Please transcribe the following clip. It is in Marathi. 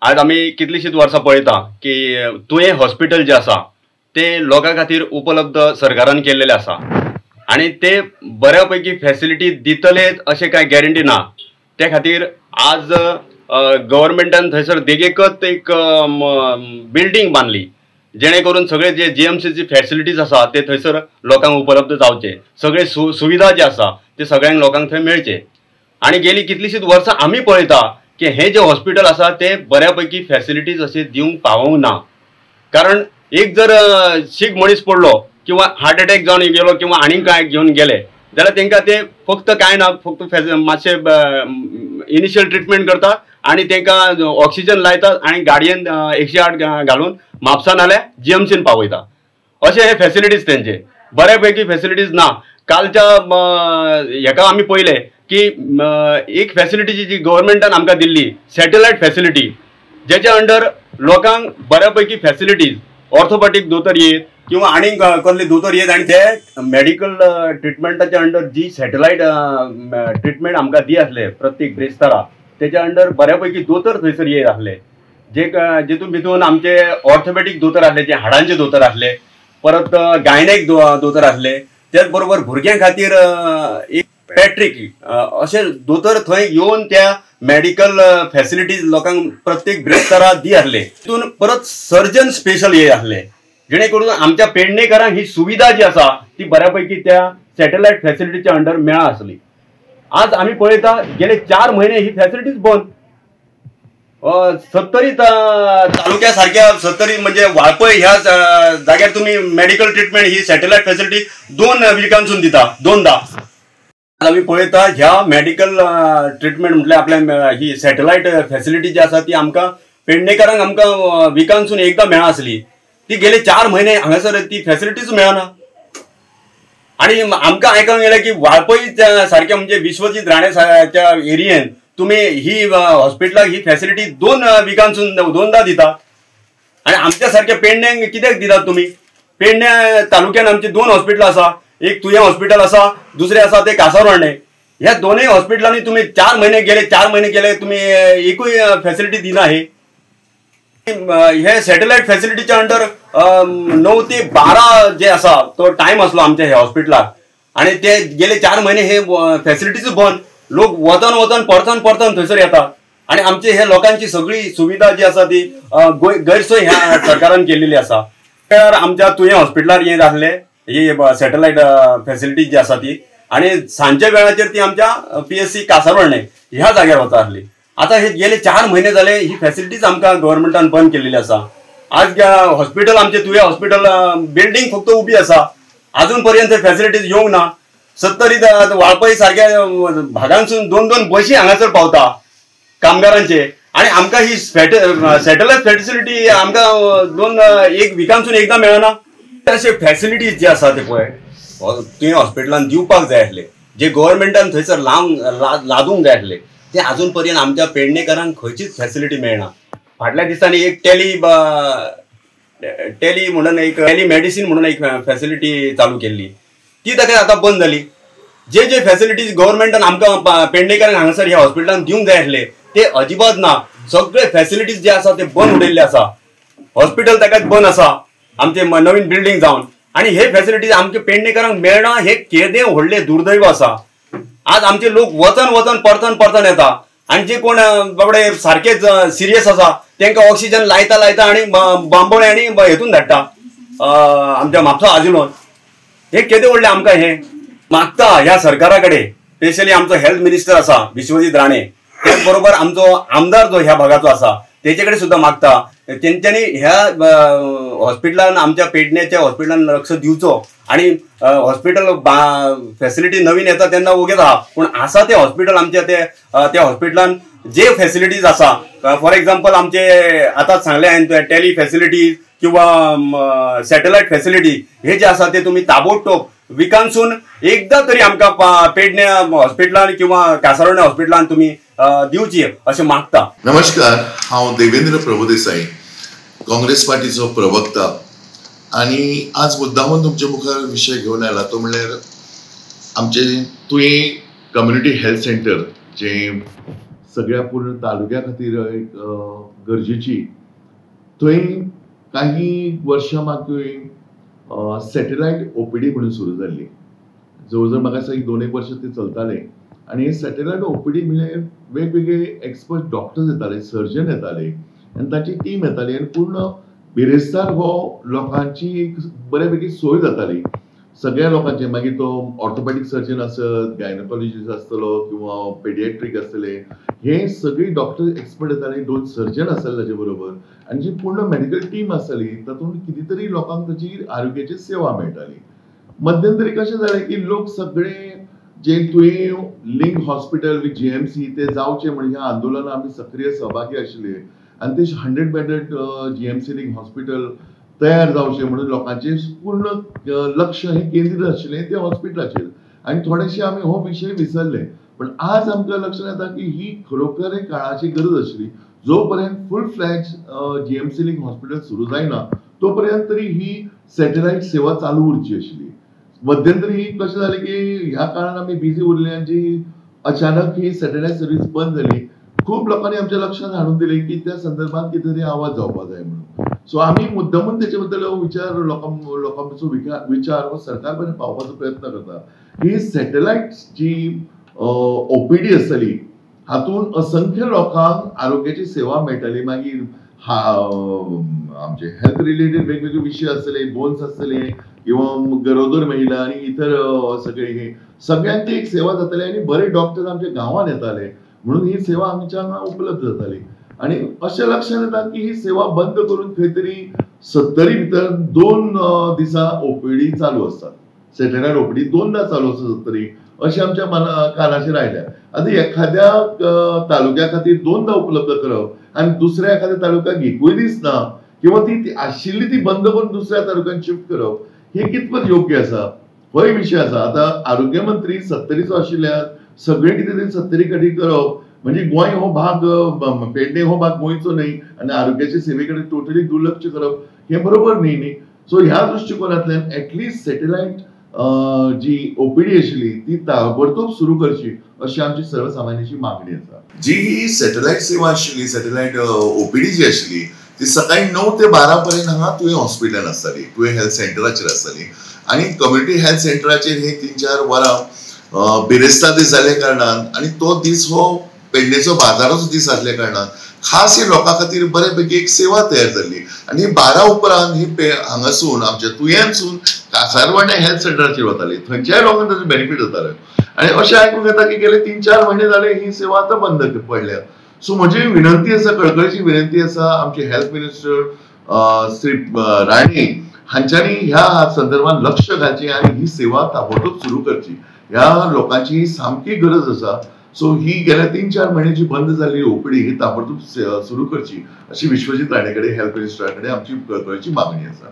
आज आम्ही कितलीशीच वर्सां पळयता की तुवें हॉस्पिटल जे आसा ते लोकां खातीर उपलब्ध सरकारान केल्लेले आसा आणि ते बऱ्यापैकी फॅसिलिटी दितले अशें कांय गॅरंटी ना. त्या खातीर आज गव्हर्मेंटान थंयसर देगेकच एक बिल्डींग बांदली जेणे करून सगळे जे जीएमसीची फॅसिलिटीज आसा ते थंयसर लोकांक उपलब्ध जावचे, सगळे सुविधा जे आसा ते सगळ्यांक लोकांक थंय मेळचे. आणि गेली कितलीशीच वर्सां आमी पळयता की हे जे हॉस्पिटल आसा ते बऱ्यापैकी फॅसिलिटीज असे दिवंक पावूंक ना. कारण एक जर शीक मनीस पडलो किंवा हार्ट अटॅक जावन गेलो किंवा आनीक काय घेवन गेले जाल्यार तांकां ते फक्त काय ना, फक्त मातशे इनिशियल ट्रिटमेंट करता आणि तांकां ऑक्सिजन लायतात आणि गाडयेन 108 घालून म्हापसा नाल्यार जीएमसीन पावयता. अशे हे फॅसिलिटीज तेंचे बऱ्यापैकी फॅसिलिटीज ना. कालच्या हेका आमी पळयले की एक फॅसिलिटी जी गव्हर्मेंटान आमकां दिल्ली सॅटेलायट फॅसिलिटी, जेच्या अंडर लोकांक बऱ्यापैकी फॅसिलिटीज ऑर्थोपॅटिक दोतोर येत किंवा आनीक कसले दोतोर येत आणि ते मेडिकल ट्रिटमेंटाच्या अंडर जी सॅटेलायट ट्रिटमेंट आमकां दी आसले प्रत्येक ब्रेस्तारा तेच्या अंडर बऱ्यापैकी दोतोर थंयसर येत आसले. जेतून भितून आमचे ऑर्थोपॅटिक दोतोर आसले, जे हाडांचे दोतोर आसले, परत गायनेक दोतोर आसले, त्याच बरोबर भुरग्यां खातीर एक पॅट्रिक असे दोतोर थंय येवन त्या मेडिकल फॅसिलिटीज लोकांक प्रत्येक ब्रेस्तारा दी आसले. तितून परत सर्जन स्पेशल ये आसले जेणे करून आमच्या पेडणेकारांक ही सुविधा जी आसा ती बऱ्यापैकी त्या सॅटेलायट फॅसिलिटीच्या अंडर मेळा आसली. आज आम्ही पळयता गेले 4 महिने ही फॅसिलिटीज बंद. 70 तालुक्या सारख्या 70 म्हणजे वाळपय ह्या जाग्यार तुम्ही मेडिकल ट्रिटमेंट ही सॅटेलायट फॅसिलिटी 2 विकांसून दिता, 2दा. आम्ही पळयता ह्या मेडिकल ट्रिटमेंट म्हटल्यार आपल्या ही सॅटेलायट फॅसिलिटी जी आसा ती आमकां पेडणेकारांक आमकां विकांसून एकदा मेळा आसली. ती गेले 4 महिने हांगासर ती फॅसिलिटीज मेळना. आणि आमकां आयकूंक येलें की वाळपय सारख्या म्हणजे विश्वजीत राणेच्या एरियेन तुम्ही ही हॉस्पिटलाक ही फॅसिलिटी 2 विकांसून 2दा दिता आणि आमच्या सारख्या पेडण्यांक कित्याक दितात तुम्ही? पेडण्या तालुक्यान आमची 2 हॉस्पिटलां आसा, एक तुयें हॉस्पिटल आसा, दुसरें आसा ते कासारवाडे. ह्या दोनूय हॉस्पिटलांनी तुम्ही 4 महिने गेले तुम्ही एकूय फॅसिलिटी दिना. हे सॅटेलायट फॅसिलिटीच्या अंडर 9 ते 12 जे आसा तो टायम आसलो आमच्या ह्या हॉस्पिटलाक आणि ते गेले 4 महिने हे फॅसिलिटीज बंद. लोक वतन परतन थंयसर येतात आणि आमचे हे लोकांची सगळी सुविधा जी आसा ती गैरसोय ह्या सरकारान केलेली आसा. तर आमच्या तुयें हॉस्पिटलार येत आसले ही सॅटेलायट फॅसिलिटी जी आसा ती आणि सांजच्या वेळाचेर ती आमच्या PSC कासारवाडे ह्या जाग्यार वता आसली. आता हे गेले 4 महिने जाले ही फॅसिलिटीज आमकां गव्हर्मेंटान बंद केलेली आसा. आज हॉस्पिटल आमचे तुयें हॉस्पिटल बिल्डींग फक्त उबी आसा, अजून पर्यंत फॅसिलिटीज येवंक ना. 70 वाळपय सारख्या भागांसून 2 बशी हांगासर पावता कामगारांचे आणि आमकां ही सॅटेलायट फॅसिलिटी आमकां 1 विकांसून एकदा मेळना. अशे फॅसिलिटीज जे आसा ते पळय तुवें हॉस्पिटलान दिवपाक जाय आसले, जे गव्हर्मेंटान थंयसर लादूंक जाय आसले, ते अजून पर्यंत आमच्या पेडणेकारांक खंयचीच फॅसिलिटी मेळना. फाटल्या दिसांनी एक टेली म्हणून एक टेलिमेडिसिन म्हणून एक फॅसिलिटी चालू केल्ली, ती ताका आतां बंद जाली. जे फॅसिलिटीज गव्हर्मेंटान आमकां पेडणेकारांक हांगासर ह्या हॉस्पिटलान दिवंक जाय आसले ते अजिबात ना. सगळे फॅसिलिटीज जे आसा ते बंद उडयल्ले आसा. हॉस्पिटल ताकाच बंद आसा आमचे नवीन बिल्डींग जावन आणि हे फॅसिलिटीज आमच्या पेडणेकारांक मेळना. हे केदें व्हडलें दुर्दैव आसा. आज आमचे लोक वतन परतन येता आणि जे कोण बाबडे सारखेच सिरियस आसा तांकां ऑक्सिजन लायता आणि बांबोळे आणि हेतून धाडटा आमच्या म्हापसा आजिलोन. हे केदें व्हडलें आमकां हे मागता ह्या सरकारा कडेन. स्पेशली आमचो हेल्थ मिनिस्टर आसा विश्वजीत राणे, त्याच बरोबर आमचो आमदार जो ह्या भागाचो आसा तेचे कडेन सुद्दां मागता तेंच्यांनी ह्या हॉस्पिटलान आमच्या पेडण्याच्या हॉस्पिटलान लक्ष दिवचो आणि हॉस्पिटल फॅसिलिटी नवीन येता तेन्ना वगेत आहा पूण आसा ते हॉस्पिटल आमच्या त्या हॉस्पिटलान जे फॅसिलिटीज आसा फॉर एक्झाम्पल आमचे आतांच सांगले हांवें टेली फॅसिलिटीज किंवा सॅटेलायट फॅसिलिटी हे जे आसा ते तुमी ताबडतोब विकांसून एकदा तरी आमकां पेडण्या हॉस्पिटलान किंवा कासारवाडे हॉस्पिटलान तुमी दिवची अशें मागता. नमस्कार, हांव देवेंद्र प्रभुदेसाई, काँग्रेस पार्टीचो प्रवक्ता आणि आज मुद्दामून तुमचे मुखार विषय घेवन आयला तो म्हणल्यार आमचे तुयें कम्युनिटी हेल्थ सेंटर जे सगळ्या पूर्ण तालुक्या खातीर एक गरजेची. थंय काही वर्षां मागीं सॅटेलायट ओपीडी म्हणून सुरू जाल्ली. जवळजवळ म्हाका दिसता 2-1 वर्ष ते चलताले आणि हे सॅटेलायट ओपीडी म्हणजे वेगवेगळे एक्सपर्ट डॉक्टर्स येताले, सर्जन येताले आणि ताची टीम येताली आणि पूर्ण बिरेस्तार हो लोकांची एक बऱ्यापैकी सोय जाताली. सगळ्या लोकांचे मागीर तो ऑर्थोपॅडिक सर्जन आसत, गायनोकॉलॉजिस्ट आसतलो किंवा पेडियाट्रीक आसतले, हे सगळी डॉक्टर एक्सपर्ट येताले, 2 सर्जन आसले ताचे बरोबर आणि जी पूर्ण मेडिकल टीम आसताली तातूंत किती तरी लोकांक ताची आरोग्याची सेवा मेळटाली. मध्यंतरी कशें जालें की लोक सगळे जे तुवें लिंक हॉस्पिटल विथ जीएमसी ते जावचे म्हणजे ह्या आंदोलनात आमी सक्रिय सहभागी आशिल्ले आणि ते 100 बेडेड जीएमसी लिंक हॉस्पिटल तयार जावचे म्हणून लोकांचे पूर्ण लक्ष हे केंद्रीत आशिल्लें त्या हॉस्पिटलाचेर आणि थोडेशे आमी हो विशय विसरले. पण आज आमकां लक्षांत येता की ही खरोखर एक काळाची गरज आशिल्ली. जो पर्यंत फुल फ्लॅज जीएमसी लिंक हॉस्पिटल सुरू जायना तोपर्यंत तरी ही सॅटेलायट सेवा चालू उरची आशिल्ली. मध्यंतरी कशें जालें की ह्या काळान आमी बिजी उरले आनी जी अचानक ही सॅटेलायट सर्वीस बंद जाली. खूब लोकांनी आमच्या लक्षांत हाडून दिले की त्या संदर्भात कितें तरी आवाज जावपाक जाय म्हणून. सो आमी मुद्दामून तेचे बद्दल विचार लोकांचो विचार हो सरकार पर्यंत पावपाचो प्रयत्न करता. ही सॅटेलायट जी ओपीडी आसतली हातूंत असंख्य लोकांक आरोग्याची सेवा मेळटली. मागीर आमचे हेल्थ रिलेटेड वेगवेगळे विशय आसतले, बोन्स आसतले किंवा गरोदर महिला आणि इतर सगळे हे सगळ्यांची एक सेवा जाताली आणि बरे डॉक्टर आमच्या गांवांत येताले म्हणून ही सेवा आमच्या हांगा उपलब्ध जाताली. आणि अशें लक्षांत येता की ही सेवा बंद करून खंय तरी 70 भितर 2 दिसा ओपीडी चालू आसतात. सॅटेलायट ओपीडी 2दा चालू आसता तरी अशें आमच्या कानाचेर आयल्या. आतां एखाद्या तालुक्या खातीर 2दा उपलब्ध करप आणि दुसऱ्या एखाद्या तालुक्याक एकूय दीस ना किंवा ती आशिल्ली ती बंद करून दुसऱ्या तालुक्यात शिफ्ट करप हे कितपत योग्य आसा होय विशय आसा. आतां आरोग्य मंत्री 70चो आशिल्ल्यान सगळे कितें तरी 70 खातीर करप म्हणजे गोंय हो भाग पेडणे हो भाग गोंयचो न्हय आणि आरोग्याच्या सेवेकडे टोटली दुर्लक्ष करप हे बरोबर न्ही. सो ह्या दृष्टिकोनांतल्यान एटलिस्ट सॅटेलायट जी ओपीडी आशिल्ली ती ताबडतोब सुरू करची अशी आमची सर्वसामान्यांची मागणी आसा. जी ही सॅटेलायट सेवा आशिल्ली, सॅटेलायट ओपीडी जी आशिल्ली ती सकाळी 9 ते 12 पर्यंत हांगा तुवें हॉस्पिटलान आसताली, तुवें हेल्थ सेंटराचेर आसताली आणि कम्युनिटी हेल्थ सेंटराचेर हे 3-4 वरां बिरेस्तार दीस जाल्ल्या कारणान आणि तो दीस हो पेडणेचो बाजाराचो दीस आसल्या कारणान खास हे लोकां खातीर बऱ्यापैकी एक सेवा तयार जाल्ली आणि 12 उपरांत ही हांगासून आमच्या तुयेनसून कासारवाड्या हेल्थ सेंटराचेर वताली. थंयच्याय लोकांक ताचो बेनिफीट जातालो आणि अशें आयकूंक येता की गेले 3-4 म्हयने जाले ही सेवा आतां बंद पडल्या. सो म्हजी विनंती आसा, कळकळीची विनंती आसा आमचे हेल्थ मिनिस्टर श्री राणे हांच्यांनी ह्या संदर्भात लक्ष घालचें आणि ही सेवा ताबडतोब सुरू करची. ह्या लोकांची सामकी गरज आसा. सो ही गेल्या 3-4 महिने जी बंद झालेली ओपीडी ही ताबडतोब सुरू करची अशी विश्वजित राणेकडे हेल्थ मिनिस्टराकडे आमची कळकळीची मागणी आसा.